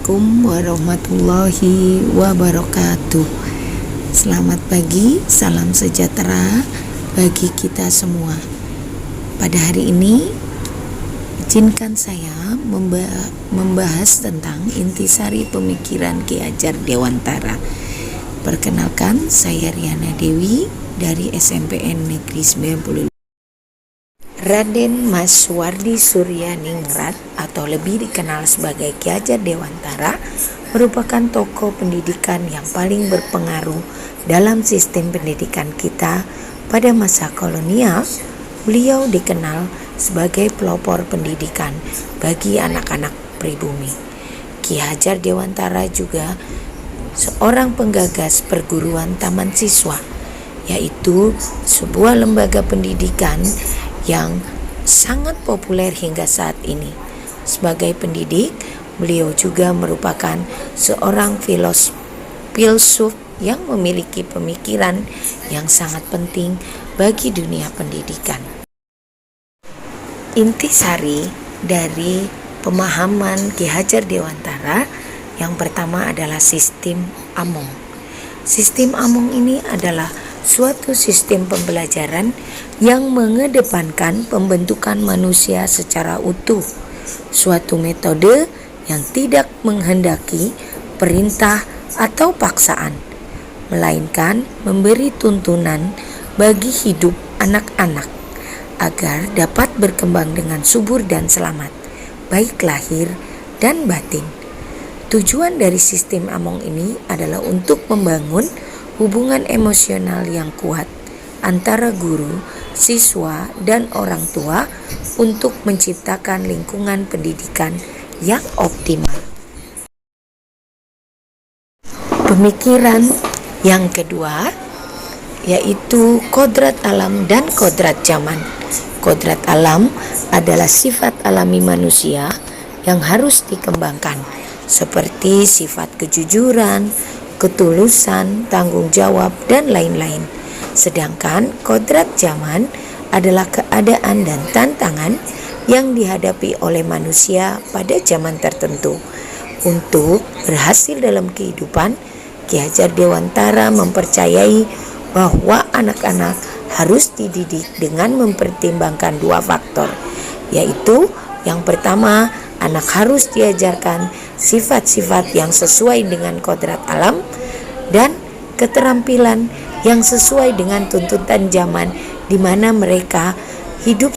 Assalamualaikum warahmatullahi wabarakatuh. Selamat pagi, salam sejahtera bagi kita semua. Pada hari ini, izinkan saya membahas tentang intisari pemikiran Ki Hajar Dewantara. Perkenalkan, saya Riana Dewi dari SMPN Negeri 95. Raden Mas Suwardi Suryaningrat atau lebih dikenal sebagai Ki Hajar Dewantara merupakan tokoh pendidikan yang paling berpengaruh dalam sistem pendidikan kita pada masa kolonial. Beliau dikenal sebagai pelopor pendidikan bagi anak-anak pribumi. Ki Hajar Dewantara juga seorang penggagas perguruan taman siswa, yaitu sebuah lembaga pendidikan yang sangat populer hingga saat ini. Sebagai pendidik, beliau juga merupakan seorang filsuf yang memiliki pemikiran yang sangat penting bagi dunia pendidikan. Intisari dari pemahaman Ki Hajar Dewantara yang pertama adalah sistem Among. Sistem Among ini adalah suatu sistem pembelajaran yang mengedepankan pembentukan manusia secara utuh, suatu metode yang tidak menghendaki perintah atau paksaan, melainkan memberi tuntunan bagi hidup anak-anak agar dapat berkembang dengan subur dan selamat, baik lahir dan batin. Tujuan dari sistem Among ini adalah untuk membangun hubungan emosional yang kuat antara guru, siswa, dan orang tua untuk menciptakan lingkungan pendidikan yang optimal. Pemikiran yang kedua yaitu kodrat alam dan kodrat zaman. Kodrat alam adalah sifat alami manusia yang harus dikembangkan, seperti sifat kejujuran, ketulusan, tanggung jawab, dan lain-lain. Sedangkan kodrat zaman adalah keadaan dan tantangan yang dihadapi oleh manusia pada zaman tertentu. Untuk berhasil dalam kehidupan, Ki Hajar Dewantara mempercayai bahwa anak-anak harus dididik dengan mempertimbangkan dua faktor, yaitu yang pertama, anak harus diajarkan sifat-sifat yang sesuai dengan kodrat alam dan keterampilan yang sesuai dengan tuntutan zaman di mana mereka hidup.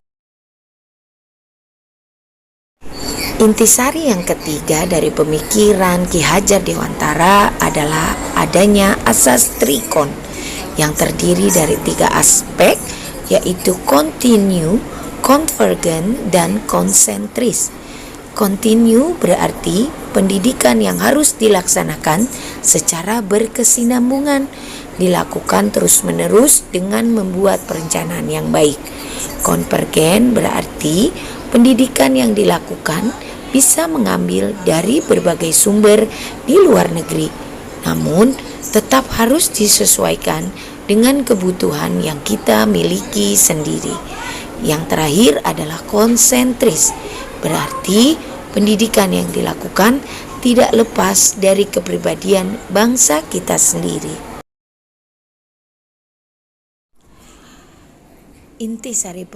Intisari yang ketiga dari pemikiran Ki Hajar Dewantara adalah adanya asas trikon yang terdiri dari tiga aspek, yaitu kontinu, konvergen, dan konsentris. Kontinu berarti pendidikan yang harus dilaksanakan secara berkesinambungan, dilakukan terus-menerus dengan membuat perencanaan yang baik. Konvergen berarti pendidikan yang dilakukan bisa mengambil dari berbagai sumber di luar negeri, namun tetap harus disesuaikan dengan kebutuhan yang kita miliki sendiri. Yang terakhir adalah konsentris, berarti pendidikan yang dilakukan tidak lepas dari kepribadian bangsa kita sendiri. Intisari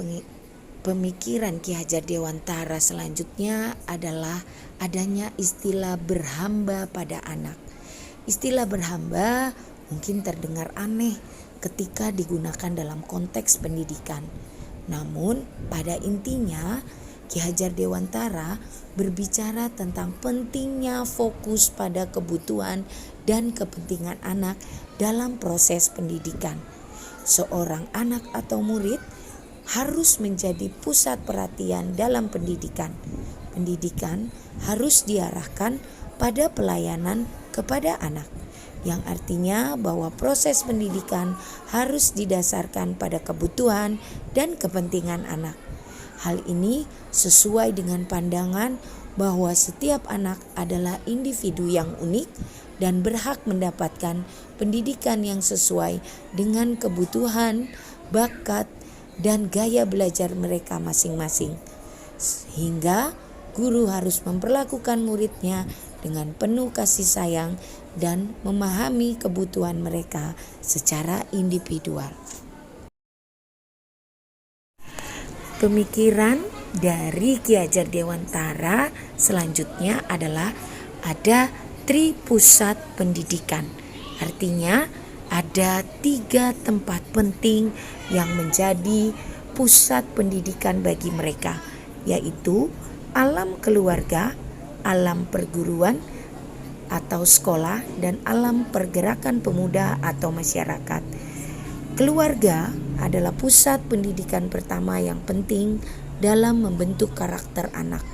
pemikiran Ki Hajar Dewantara selanjutnya adalah adanya istilah berhamba pada anak. Istilah berhamba mungkin terdengar aneh ketika digunakan dalam konteks pendidikan. Namun pada intinya Ki Hajar Dewantara berbicara tentang pentingnya fokus pada kebutuhan dan kepentingan anak dalam proses pendidikan. Seorang anak atau murid harus menjadi pusat perhatian dalam pendidikan. Pendidikan harus diarahkan pada pelayanan kepada anak, yang artinya bahwa proses pendidikan harus didasarkan pada kebutuhan dan kepentingan anak. Hal ini sesuai dengan pandangan bahwa setiap anak adalah individu yang unik dan berhak mendapatkan pendidikan yang sesuai dengan kebutuhan, bakat, dan gaya belajar mereka masing-masing. Sehingga guru harus memperlakukan muridnya dengan penuh kasih sayang dan memahami kebutuhan mereka secara individual. Pemikiran dari Ki Hajar Dewantara selanjutnya adalah ada tripusat pendidikan. Artinya ada 3 tempat penting yang menjadi pusat pendidikan bagi mereka, yaitu alam keluarga, alam perguruan atau sekolah, dan alam pergerakan pemuda atau masyarakat. Keluarga adalah pusat pendidikan pertama yang penting dalam membentuk karakter anak,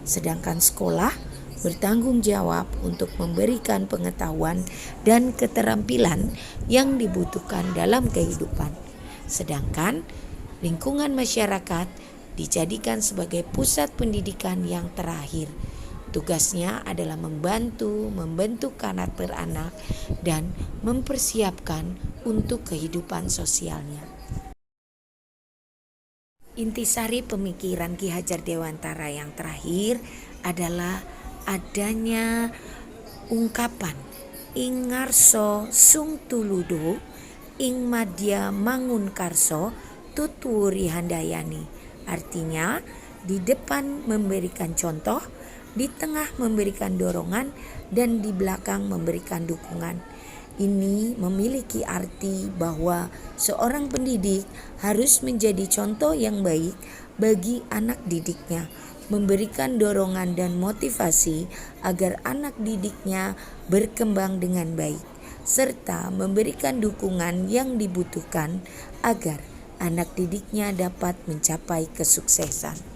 sedangkan sekolah bertanggung jawab untuk memberikan pengetahuan dan keterampilan yang dibutuhkan dalam kehidupan. Sedangkan lingkungan masyarakat dijadikan sebagai pusat pendidikan yang terakhir. Tugasnya adalah membentuk karakter anak dan mempersiapkan untuk kehidupan sosialnya. Intisari pemikiran Ki Hajar Dewantara yang terakhir adalah adanya ungkapan ing ngarso sung tuludo, ing madya mangun karso tutwuri handayani. Artinya di depan memberikan contoh, di tengah memberikan dorongan, dan di belakang memberikan dukungan. Ini memiliki arti bahwa seorang pendidik harus menjadi contoh yang baik bagi anak didiknya, memberikan dorongan dan motivasi agar anak didiknya berkembang dengan baik, serta memberikan dukungan yang dibutuhkan agar anak didiknya dapat mencapai kesuksesan.